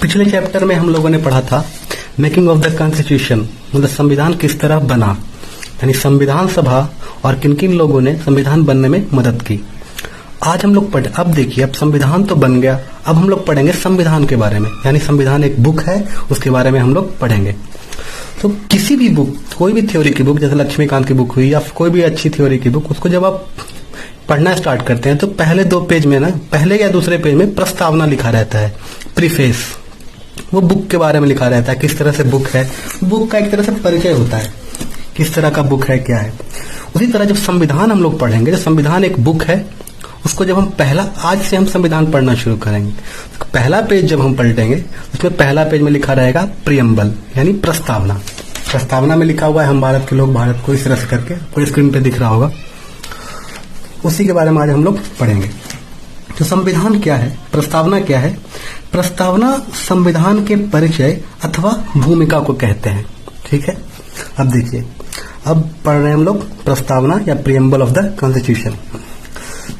पिछले चैप्टर में हम लोगों ने पढ़ा था मेकिंग ऑफ द कॉन्स्टिट्यूशन, मतलब संविधान किस तरह बना, यानी संविधान सभा और किन किन लोगों ने संविधान बनने में मदद की। आज हम लोग अब देखिए, अब संविधान तो बन गया, अब हम लोग पढ़ेंगे संविधान के बारे में, यानी संविधान एक बुक है, उसके बारे में हम लोग पढ़ेंगे। तो किसी भी बुक, कोई भी थ्योरी की बुक, जैसे लक्ष्मीकांत की बुक हुई या कोई भी अच्छी थ्योरी की बुक, उसको जब आप पढ़ना स्टार्ट करते हैं तो पहले 2 पेज में ना, पहले या दूसरे पेज में प्रस्तावना लिखा रहता है, प्रीफेस। वो बुक के बारे में लिखा रहता है, किस तरह से बुक है, बुक का एक तरह से परिचय होता है, किस तरह का बुक है, क्या है। उसी तरह जब संविधान हम लोग पढ़ेंगे, जब संविधान एक बुक है, उसको जब हम आज से हम संविधान पढ़ना शुरू करेंगे, तो पहला पेज जब हम पलटेंगे, उसमें पहला पेज में लिखा रहेगा प्रियम्बल, यानी प्रस्तावना। प्रस्तावना में लिखा हुआ है हम भारत के लोग भारत को, इस तरह से करके कोई स्क्रीन पे दिख रहा होगा, उसी के बारे में आज हम लोग पढ़ेंगे। तो संविधान क्या है, प्रस्तावना क्या है? प्रस्तावना संविधान के परिचय अथवा भूमिका को कहते हैं। ठीक है, अब देखिए, अब पढ़ रहे हैं हम लोग प्रस्तावना या प्रियम्बल ऑफ द कॉन्स्टिट्यूशन।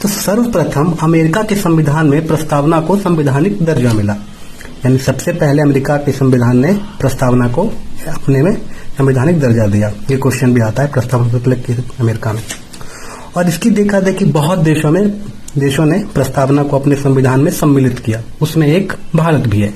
तो सर्वप्रथम अमेरिका के संविधान में प्रस्तावना को संवैधानिक दर्जा मिला, यानी सबसे पहले अमेरिका के संविधान ने प्रस्तावना को अपने में संवैधानिक दर्जा दिया। ये क्वेश्चन भी आता है, प्रस्तावना से पहले अमेरिका में। और इसकी देखा देखी बहुत देशों ने प्रस्तावना को अपने संविधान में सम्मिलित किया, उसमें एक भारत भी है।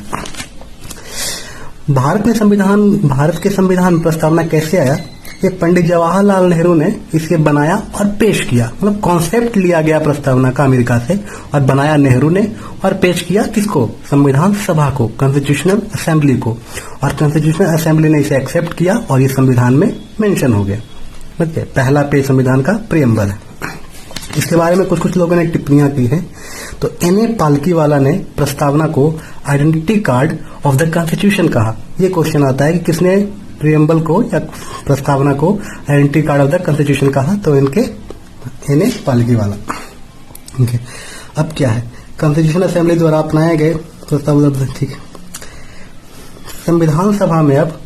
भारत के संविधान में प्रस्तावना कैसे आया? ये पंडित जवाहरलाल नेहरू ने इसे बनाया और पेश किया, मतलब कॉन्सेप्ट लिया गया प्रस्तावना का अमेरिका से और बनाया नेहरू ने और पेश किया किसको? संविधान सभा को, कॉन्स्टिट्यूशनल असेंबली को, और कॉन्स्टिट्यूशनल असेंबली ने इसे एक्सेप्ट किया और ये संविधान में मेंशन हो गया। मतलब पहला पेज संविधान का प्रियम्बल है। इसके बारे में कुछ लोगों ने टिप्पणियां की हैं। तो एन.ए. पालकीवाला ने प्रस्तावना को identity card of the constitution कहा। ये क्वेश्चन आता है कि किसने प्रियम्बल को या प्रस्तावना को identity card of the constitution कहा? तो इनके एन.ए. पालकीवाला। ठीक है, अब क्या है? कॉन्स्टिट्यूशनल असेंबली द्वारा अपनाए गए प्रस्ताव। ठीक है, संविधान सभा में अब,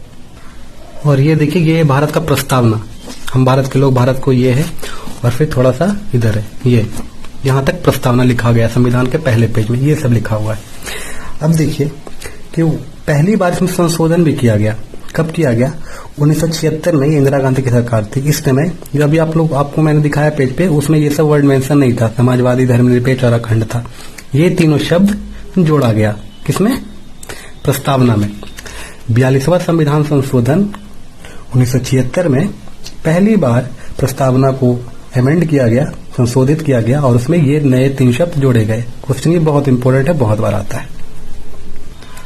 और ये देखिए, ये है भारत का प्रस्तावना, हम भारत के लोग भारत को, ये है, और फिर थोड़ा सा इधर है, ये यहां तक प्रस्तावना लिखा गया संविधान के पहले पेज में, ये सब लिखा हुआ है। अब देखिए कि पहली बार इसमें संशोधन भी किया गया। कब किया गया? 1976 में, इंदिरा गांधी की सरकार थी। इस समय जो अभी आपको मैंने दिखाया पेज पे, उसमें ये सब वर्ड मेंशन नहीं था, समाजवादी, धर्मनिरपेक्ष और अखंड था। ये तीनों शब्द जोड़ा गया किसमें? प्रस्तावना में। 42वां संविधान संशोधन 1976 में पहली बार प्रस्तावना को अमेंड किया गया, संशोधित किया गया, और उसमें ये नए 3 शब्द जोड़े गए। क्वेश्चन ये बहुत इंपॉर्टेंट है, बहुत बार आता है।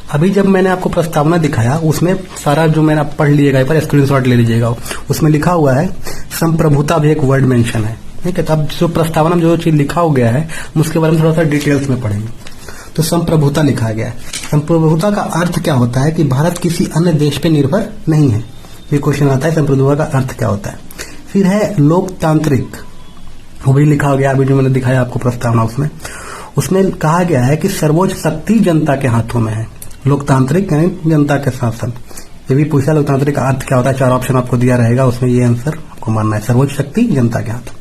अभी जब मैंने आपको प्रस्तावना दिखाया, उसमें सारा जो मैंने आप पढ़ लीजिएगा, पर स्क्रीनशॉट ले लीजिएगा, उसमें लिखा हुआ है संप्रभुता भी एक वर्ड मेंशन है। ठीक है, तब जो प्रस्तावना में जो चीज लिखा हो गया है, उसके बारे में थोड़ा सा डिटेल्स में पढ़ेंगे। तो संप्रभुता लिखा गया है। संप्रभुता का अर्थ क्या होता है? कि भारत किसी अन्य देश पे निर्भर नहीं है। ये क्वेश्चन आता है, संप्रभुता का अर्थ क्या होता है? फिर है लोकतांत्रिक, वो भी लिखा गया, अभी जो मैंने दिखाया आपको प्रस्तावना, उसमें कहा गया है कि सर्वोच्च शक्ति जनता के हाथों में है। लोकतांत्रिक यानी जनता के शासन। ये भी पूछा, लोकतांत्रिक का अर्थ क्या होता है? 4 ऑप्शन आपको दिया रहेगा, उसमें ये आंसर आपको मानना है, सर्वोच्च शक्ति जनता के हाथों।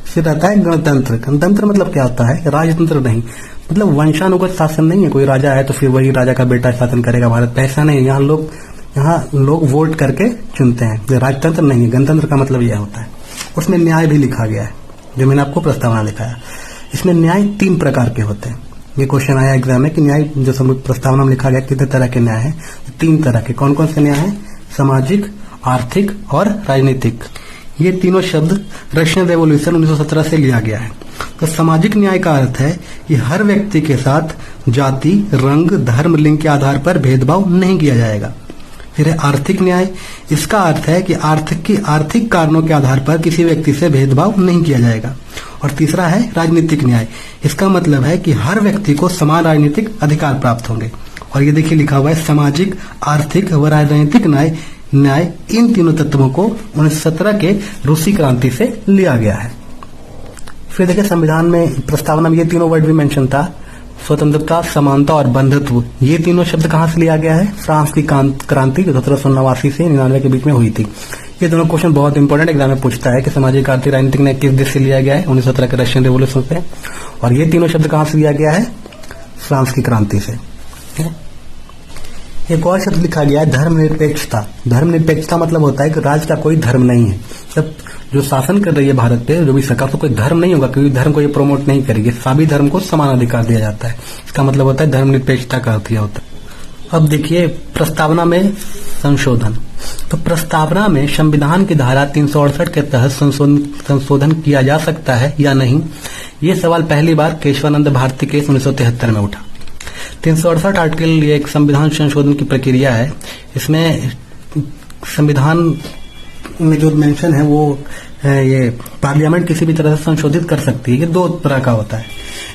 फिर रहता है गणतंत्र। गणतंत्र मतलब क्या होता है? राजतंत्र नहीं, मतलब वंशानुगत शासन नहीं है, कोई राजा है तो फिर वही राजा का बेटा शासन करेगा भारत पे, ऐसा नहीं। यहाँ लोग वोट करके चुनते हैं, राजतंत्र नहीं है। गणतंत्र का मतलब यह होता है। उसमें न्याय भी लिखा गया है, जो मैंने आपको प्रस्तावना दिखाया। इसमें न्याय 3 प्रकार के होते हैं। ये क्वेश्चन आया एग्जाम में कि न्याय जो प्रस्तावना में लिखा गया, कितने तरह के न्याय है? 3 तरह के। कौन कौन से न्याय है? सामाजिक, आर्थिक और राजनीतिक। ये तीनों शब्द रशियन रेवोल्यूशन 1917 से लिया गया है। तो सामाजिक न्याय का अर्थ है कि हर व्यक्ति के साथ जाति, रंग, धर्म, लिंग के आधार पर भेदभाव नहीं किया जाएगा। फिर है आर्थिक न्याय। इसका अर्थ है कि आर्थिक कारणों के आधार पर किसी व्यक्ति से भेदभाव नहीं किया जाएगा। और तीसरा है राजनीतिक न्याय। इसका मतलब है कि हर व्यक्ति को समान राजनीतिक अधिकार प्राप्त होंगे। और ये देखिए लिखा हुआ है सामाजिक, आर्थिक व राजनीतिक न्याय इन तीनों तत्वों को 1917 के रूसी क्रांति से लिया गया है। फिर देखिए संविधान में, प्रस्तावना में ये तीनों वर्ड भी मेंशन था, स्वतंत्रता, समानता और बंधुत्व। ये तीनों शब्द कहाँ से लिया गया है? फ्रांस की क्रांति जो 1789 से 99 के बीच में हुई थी। ये दोनों क्वेश्चन बहुत इंपॉर्टेंट, एग्जाम में पूछता है कि सामाजिक, आर्थिक, राजनीतिक न्याय किस देश से लिया गया है? 1917 के रशियन रेवोल्यूशन से। और ये तीनों शब्द कहाँ से लिया गया है? फ्रांस की क्रांति से। एक और शब्द लिखा गया है धर्मनिरपेक्षता। धर्मनिरपेक्षता मतलब होता है कि राज्य का कोई धर्म नहीं है। जब जो शासन कर रही है भारत पे, जो भी सरकार, तो कोई धर्म नहीं होगा, कोई धर्म को ये प्रमोट नहीं करेगी, सभी धर्म को समान अधिकार दिया जाता है। इसका मतलब होता है धर्मनिरपेक्षता का अर्थ यह होता है। अब देखिए प्रस्तावना में संशोधन। तो प्रस्तावना में संविधान की धारा 368 के तहत संशोधन किया जा सकता है या नहीं, ये सवाल पहली बार केशवानंद भारती केस 1973 में उठा। 368 आर्टिकल ये एक संविधान संशोधन की प्रक्रिया है। इसमें संविधान में जो मेंशन है वो ये पार्लियामेंट किसी भी तरह से संशोधित कर सकती है। ये दो तरह का होता है,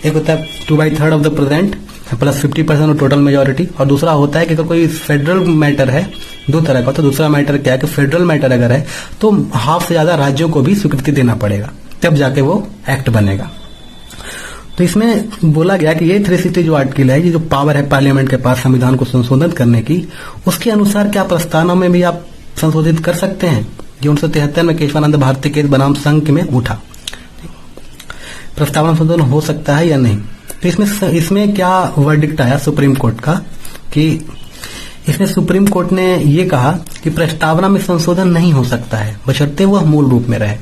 एक होता है 2/3 of the present plus 50% of total majority, और दूसरा होता है कि अगर कोई फेडरल मैटर है, दो तरह का। तो दूसरा मैटर क्या है कि फेडरल मैटर अगर है तो हाफ से ज्यादा राज्यों को भी स्वीकृति देना पड़ेगा, तब जाके वो एक्ट बनेगा। तो इसमें बोला गया कि ये 360 जो आर्टिकल है, ये जो पावर है पार्लियामेंट के पास संविधान को संशोधित करने की, उसके अनुसार क्या प्रस्तावना में भी आप संशोधित कर सकते हैं। जो 1973 में केशवानंद भारती केस बनाम संघ में उठा, प्रस्तावना संशोधन हो सकता है या नहीं। तो इसमें क्या वर्डिक्ट आया सुप्रीम कोर्ट का कि इसमें सुप्रीम कोर्ट ने ये कहा कि प्रस्तावना में संशोधन नहीं हो सकता है बशर्ते वह मूल रूप में रहे।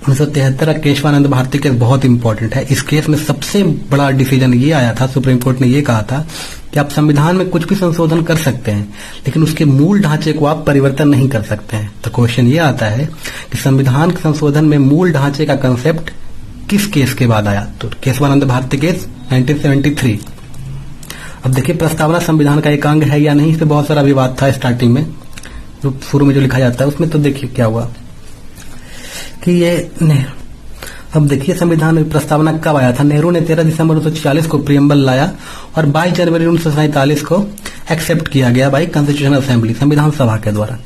1973 का केशवानंद भारती केस बहुत इंपॉर्टेंट है। इस केस में सबसे बड़ा डिसीजन ये आया था, सुप्रीम कोर्ट ने ये कहा था कि आप संविधान में कुछ भी संशोधन कर सकते हैं, लेकिन उसके मूल ढांचे को आप परिवर्तन नहीं कर सकते हैं। तो क्वेश्चन ये आता है कि संविधान के संशोधन में मूल ढांचे का कंसेप्ट किस केस के बाद आया। तो केशवानंद भारती केस 1973। अब देखिए प्रस्तावना संविधान का एक अंग है या नहीं, इस पे बहुत सारा विवाद था स्टार्टिंग में, जो शुरू में जो लिखा जाता है उसमें। तो देखिए क्या हुआ कि ये अब देखिए संविधान में प्रस्तावना कब आया था। नेहरू ने 13 दिसंबर 1946 को प्रियम्बल लाया और 22 जनवरी 1947 को एक्सेप्ट किया गया बाई कॉन्स्टिट्यूशनल असेंबली, संविधान सभा के द्वारा।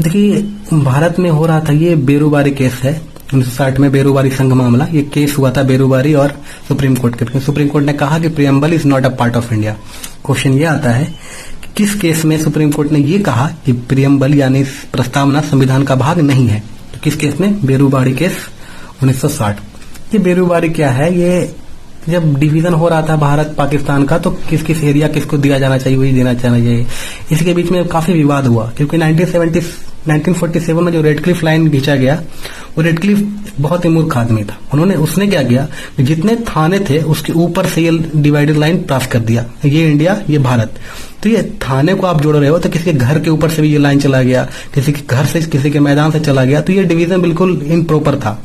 देखिए भारत में हो रहा था ये बेरूबारी केस है, 1960 में बेरूबारी संघ मामला, ये केस हुआ था बेरूबारी और सुप्रीम कोर्ट के। सुप्रीम कोर्ट ने कहा कि preamble is not a part of India. Question ये आता है कि किस केस में सुप्रीम कोर्ट ने ये कहा कि प्रियम्बल यानी प्रस्तावना संविधान का भाग नहीं है। तो किस केस में? बेरूबारी केस 1960। ये बेरूबारी क्या है, ये जब डिवीजन हो रहा था भारत पाकिस्तान का, तो किस किस एरिया किसको दिया जाना चाहिए, वही देना चाहिए। इसके बीच में काफी विवाद हुआ क्योंकि 1947 में जो रेडक्लिफ लाइन खींचा गया, वो रेडक्लिफ बहुत ही मूर्ख आदमी था। उसने क्या किया कि जितने थाने थे उसके ऊपर से ये डिवाइडेड लाइन पास कर दिया, ये इंडिया ये भारत। तो ये थाने को आप जोड़ रहे हो तो किसी के घर के ऊपर से भी ये लाइन चला गया, किसी के घर से किसी के मैदान से चला गया, तो ये डिवीजन बिल्कुल इम्प्रॉपर था।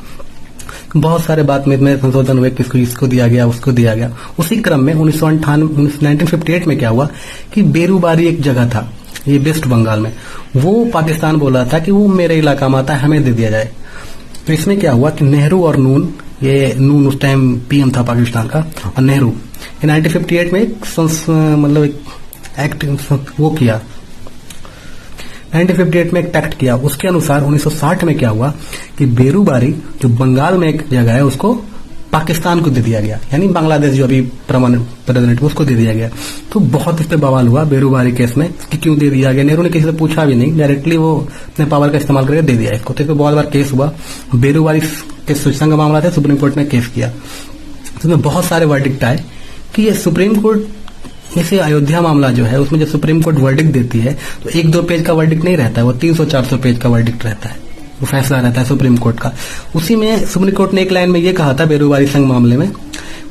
बहुत सारे बात में संशोधन हुए, किसको इसको दिया गया उसको दिया गया। उसी क्रम में 1958 में क्या हुआ कि बेरूबारी एक जगह था, ये वेस्ट बंगाल में, वो पाकिस्तान बोला था कि वो मेरे इलाका में आता है, हमें दे दिया जाए। तो इसमें क्या हुआ कि नेहरू और नून, ये नून उस टाइम पीएम था पाकिस्तान का, और नेहरू 1958 में एक एक्ट वो किया, 1958 में एक पैक्ट किया। उसके अनुसार 1960 में क्या हुआ कि बेरूबारी जो बंगाल में एक जगह है उसको पाकिस्तान को दे दिया गया, यानी बांग्लादेश जो अभी प्रेसिडेंट उसको दे दिया गया। तो बहुत इस पे बवाल हुआ बेरूबारी केस में कि क्यों दे दिया गया। नेहरू ने किसी से पूछा भी नहीं, डायरेक्टली वो अपने पावर का इस्तेमाल करके दे दिया इसको। तो बहुत बार केस हुआ, बेरूबारी के संग मामला था, सुप्रीम कोर्ट ने केस किया। तो उसमें बहुत सारे वर्डिक्ट आए कि ये सुप्रीम कोर्ट जैसे अयोध्या मामला जो है उसमें जब सुप्रीम कोर्ट वर्डिक्ट देती है तो 1-2 पेज का वर्डिक्ट नहीं रहता है, वो 300-400 पेज का वर्डिक्ट रहता है, वो फैसला रहता है सुप्रीम कोर्ट का। उसी में सुप्रीम कोर्ट ने एक लाइन में ये कहा था बेरूबारी संघ मामले में,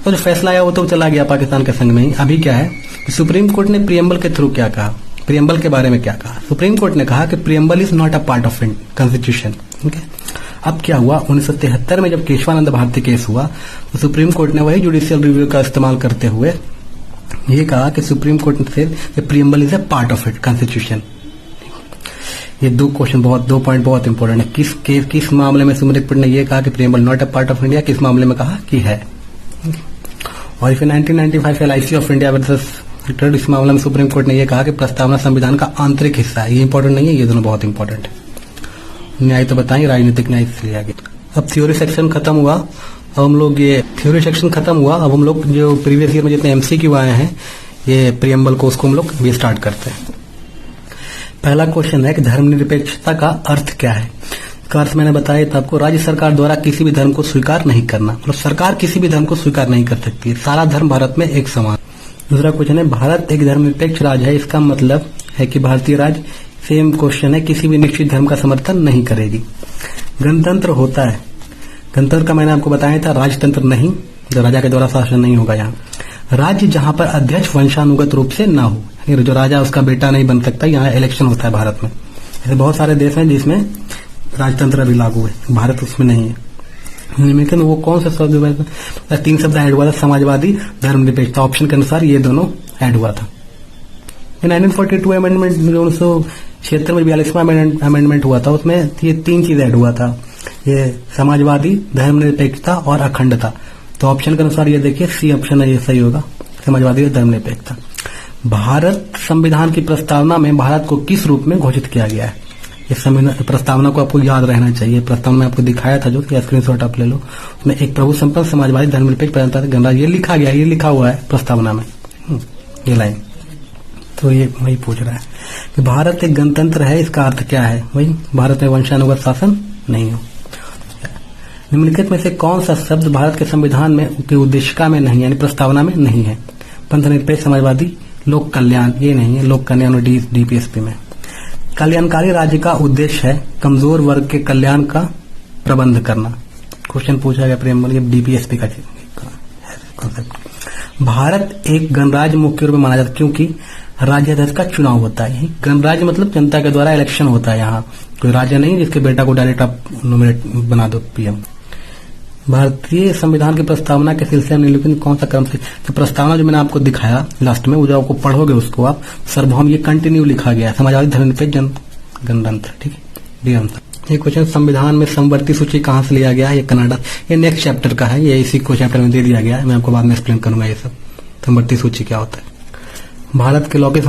तो जो फैसला आया वो तो चला गया पाकिस्तान के संग में ही। अभी क्या है, सुप्रीम कोर्ट ने प्रियम्बल के थ्रू क्या कहा, प्रियम्बल के बारे में क्या कहा। सुप्रीम कोर्ट ने कहा कि preamble is not a part of constitution. ठीक है, अब क्या हुआ 1973 में जब केशवानंद भारती केस हुआ तो सुप्रीम कोर्ट ने वही जुडिशियल रिव्यू का इस्तेमाल करते हुए ये कहा कि सुप्रीम कोर्ट ने preamble is a part of it constitution. ये दो पॉइंट बहुत इंपॉर्टेंट है। किस मामले में सुप्रीम कोर्ट ने ये कहा कि preamble not a part of India, किस मामले में कहा कि है। और फिर 1995 LIC of India versus return, इस मामले में सुप्रीम कोर्ट ने यह कहा कि प्रस्तावना संविधान का आंतरिक हिस्सा है। ये इंपॉर्टेंट नहीं है, ये दोनों बहुत इंपॉर्टेंट है। न्याय तो बताइए, राजनीतिक न्याय से आगे। अब थ्योरी सेक्शन खत्म हुआ, अब हम लोग अब हम लोग जो प्रीवियस ईयर में जितने MCQ आए हैं ये प्रियम्बल को, उसको हम लोग भी स्टार्ट करते हैं। पहला क्वेश्चन है कि धर्मनिरपेक्षता का अर्थ क्या है। इसका अर्थ मैंने बताया था आपको, राज्य सरकार द्वारा किसी भी धर्म को स्वीकार नहीं करना, मतलब सरकार किसी भी धर्म को स्वीकार नहीं कर सकती है, सारा धर्म भारत में एक समान। दूसरा क्वेश्चन है भारत एक धर्मनिरपेक्ष राज्य है, इसका मतलब है कि भारतीय राज्य, सेम क्वेश्चन है, किसी भी निश्चित धर्म का समर्थन नहीं करेगी। गणतंत्र होता है, गणतंत्र का मैंने आपको बताया था, राजतंत्र नहीं, जो राजा के द्वारा शासन नहीं होगा। यहाँ राज्य जहां पर अध्यक्ष वंशानुगत रूप से ना हो, यानी जो राजा उसका बेटा नहीं बन सकता, यहाँ इलेक्शन होता है भारत में। ऐसे बहुत सारे देश हैं जिसमें राजतंत्र अभी लागू है, भारत उसमें नहीं है। लेकिन वो कौन सा शब्द, 3 शब्द ऐड हुआ था, समाजवादी, धर्मनिरपेक्षता, ऑप्शन के अनुसार ये दोनों ऐड हुआ था। 1942 अमेंडमेंट, 1976 में 42वां अमेंडमेंट हुआ था, उसमें ये 3 चीज ऐड हुआ था, ये समाजवादी, धर्मनिरपेक्षता और अखंडता। तो ऑप्शन के अनुसार ये देखिए सी ऑप्शन है, ये सही होगा, समाजवादी और धर्मनिरपेक्षता। भारत संविधान की प्रस्तावना में भारत को किस रूप में घोषित किया गया है? इस प्रस्तावना को आपको याद रहना चाहिए। प्रस्तावना में आपको दिखाया था, जो स्क्रीनशॉट आप ले लो, उसमें एक प्रभु संपन्न, समाजवादी, धर्मनिरपेक्ष, प्रजातंत्र, गणराज्य, ये लिखा गया, ये लिखा हुआ है प्रस्तावना में, ये लाइन। तो ये वही पूछ रहा है कि भारत एक गणतंत्र है, इसका अर्थ क्या है? वही भारत में वंशानुगत शासन नहीं हो। निम्नलिखित में से कौन सा शब्द भारत के संविधान में की उद्देशिका में नहीं, यानी प्रस्तावना में नहीं है? पंथ निरपेक्ष, समाजवादी, लोक कल्याण, ये नहीं है, लोक कल्याण और डीपीएसपी में। कल्याणकारी राज्य का उद्देश्य है कमजोर वर्ग के कल्याण का प्रबंध करना। क्वेश्चन पूछा गया प्रेमबल, डीपीएसपी का कॉन्सेप्ट। भारत एक गणराज्य मुख्य रूप में माना जाता है क्योंकि राज्याध्यक्ष का चुनाव होता है। गणराज्य मतलब जनता के द्वारा इलेक्शन होता है, यहाँ कोई राज्य नहीं जिसके बेटा को डायरेक्ट आप नॉमिनेट बना दो पीएम। भारतीय संविधान की प्रस्तावना के सिलसिले में निम्नलिखित कौन सा क्रम से, तो प्रस्तावना जो मैंने आपको दिखाया लास्ट में, वो जो आपको पढ़ोगे उसको आप सार्वभौम, ये कंटिन्यू लिखा गया है, समाजवादी, धर्मनिरपेक्ष, गणतंत्र, ठीक है। ये क्वेश्चन संविधान में समवर्ती सूची कहाँ से लिया गया है? ये कनाडा, ये नेक्स्ट चैप्टर का है, ये इसी को चैप्टर में दे दिया गया है, मैं आपको बाद में एक्सप्लेन करूंगा ये सब समवर्ती सूची क्या होता है। भारत के लॉ के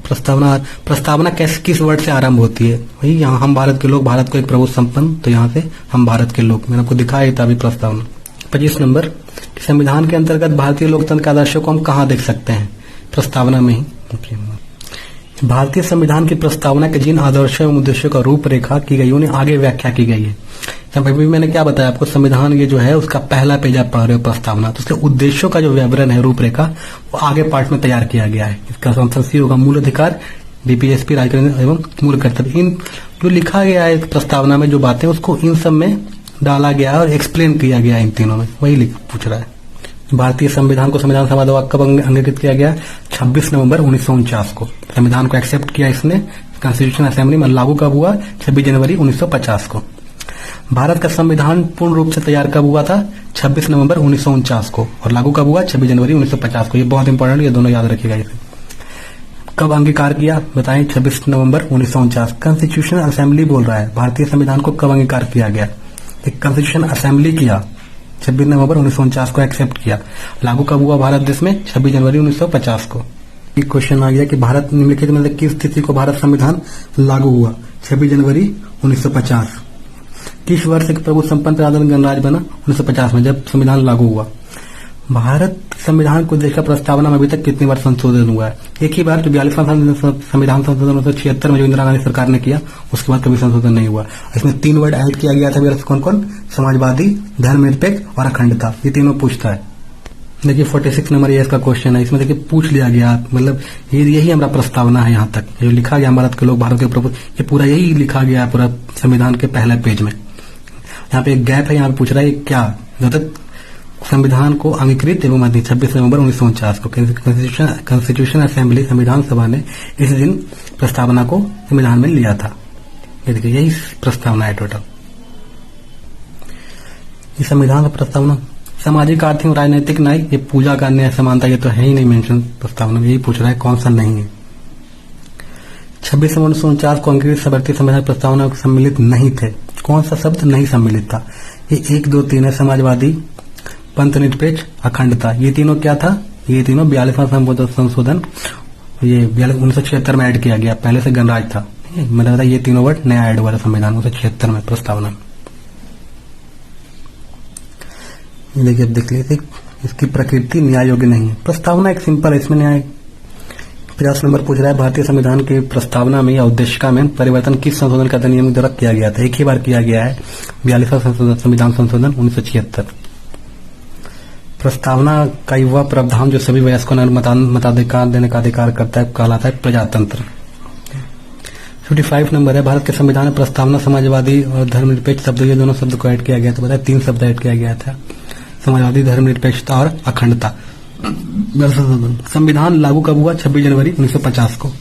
प्रस्तावना किस वर्ड से आरंभ होती है? वही यहाँ हम भारत के लोग, भारत को एक प्रभु संपन्न, तो यहाँ से हम भारत के लोग, मैंने आपको दिखाया था अभी प्रस्तावना। 25 नंबर, संविधान के अंतर्गत भारतीय लोकतंत्र के आदर्शों को हम कहाँ देख सकते हैं? प्रस्तावना में ही। भारतीय संविधान की प्रस्तावना के जिन आदर्शों एवं उद्देश्यों का रूपरेखा की गई, उन्हें आगे व्याख्या की गई है। अभी मैंने क्या बताया आपको, संविधान ये जो है उसका पहला पेज आप पढ़ रहे हो प्रस्तावना, तो उसके उद्देश्यों का जो विवरण है, रूपरेखा, वो आगे पार्ट में तैयार किया गया है। इसका आंसर सी होगा, मूल अधिकार, डीपीएसपी, राजनीति एवं मूल कर्तव्य। इन जो लिखा गया है प्रस्तावना में जो बातें, उसको इन सब में डाला गया और एक्सप्लेन किया गया इन तीनों में, वही पूछ रहा है। भारतीय संविधान को संविधान सभा द्वारा कब अंगीकृत किया गया? 26 नवंबर 1949 को संविधान को एक्सेप्ट किया इसने, कॉन्स्टिट्यूशन असेंबली में लागू कब हुआ? 26 जनवरी 1950 को। भारत का संविधान पूर्ण रूप से तैयार कब हुआ था? 26 नवंबर 1949 को, और लागू कब हुआ? 26 जनवरी 1950 को। ये बहुत इंपॉर्टेंट, ये दोनों याद रखिएगा। इसे कब अंगीकार किया बताएं? 26 नवंबर 1949। कॉन्स्टिट्यूशन असेंबली बोल रहा है, भारतीय संविधान को कब अंगीकार किया गया? एक कॉन्स्टिट्यूशन असेंबली किया, 26 नवंबर 1949 को एक्सेप्ट किया। लागू कब हुआ भारत देश में? 26 जनवरी 1950 को। एक क्वेश्चन आ गया कि भारत निम्नलिखित में से किस तिथि को भारत संविधान लागू हुआ? 26 जनवरी 1950। किस वर्ष एक प्रभु संपन्न प्रजातंत्र गणराज्य बना? 1950 में, जब संविधान लागू हुआ। भारत संविधान को देखकर प्रस्तावना में अभी तक कितनी बार संशोधन हुआ है? एक ही बार, जो 42वां संविधान संशोधन 1976 में जो इंदिरा गांधी सरकार ने किया, उसके बाद कभी संशोधन नहीं हुआ। इसमें 3 वर्ड ऐड किया गया था, कौन कौन? समाजवादी, धर्मनिरपेक्ष और अखंडता, ये तीनों पूछता है। देखिए 46 नंबर ये इसका क्वेश्चन है, इसमें देखिए पूछ लिया गया, मतलब यही हमारा प्रस्तावना है। यहाँ तक जो लिखा गया, भारत के लोग, भारत के प्रभु, ये पूरा यही लिखा गया पूरा संविधान के पहले पेज में। यहाँ पे एक गैप है, यहाँ पे पूछ रहा है क्या, जब तक संविधान को अंगीकृत एवं 26 नवंबर 1949 को कॉन्स्टिट्यूशन असेंबली, संविधान सभा ने इस दिन प्रस्तावना को संविधान में लिया था। ये देखिए यही प्रस्तावना है टोटल। ये संविधान प्रस्तावना, सामाजिक, आर्थिक और राजनीतिक न्याय, ये पूजा का न्याय, समानता, ये तो है ही नहीं मेंशन प्रस्तावना में। यही पूछ रहा है कौन सा नहीं है। 26 नवंबर 1949 को अंगीकृत भारतीय संविधान प्रस्तावना सम्मिलित नहीं थे। कौन सा शब्द नहीं सम्मिलित था? ये 1, 2, 3 है, समाजवादी, पंथ निरपेक्ष, अखंडता। ये तीनों क्या था? ये तीनों 42वां संशोधन, ये 1976 में ऐड किया गया, पहले से गणराज्य था। मैंने बताया ये तीनों वर्ड नया ऐड हुआ था संविधान 1976 में प्रस्तावना में। देखिए अब देख लीजिए, इसकी प्रकृति न्याय योग्य नहीं है। प्रस्तावना एक सिंपल है, इसमें न्याय। 50 नंबर पूछ रहा है भारतीय संविधान की प्रस्तावना में या उद्देशिका में परिवर्तन किस संशोधन का अधिनियम द्वारा किया गया था? एक ही बार किया गया है, 42वां संविधान संशोधन 1976। प्रस्तावना का वह प्रावधान जो सभी वयस्कों को मताधिकार देने का अधिकार करता है कहलाता है प्रजातंत्र। 55 नंबर है, भारत के संविधान में प्रस्तावना, समाजवादी और धर्मनिरपेक्ष शब्द, ये दोनों शब्द को ऐड किया गया था। बताया 3 शब्द ऐड किया गया था, समाजवादी, धर्मनिरपेक्षता और अखंडता। संविधान लागू कब हुआ? 26 जनवरी 1950 को।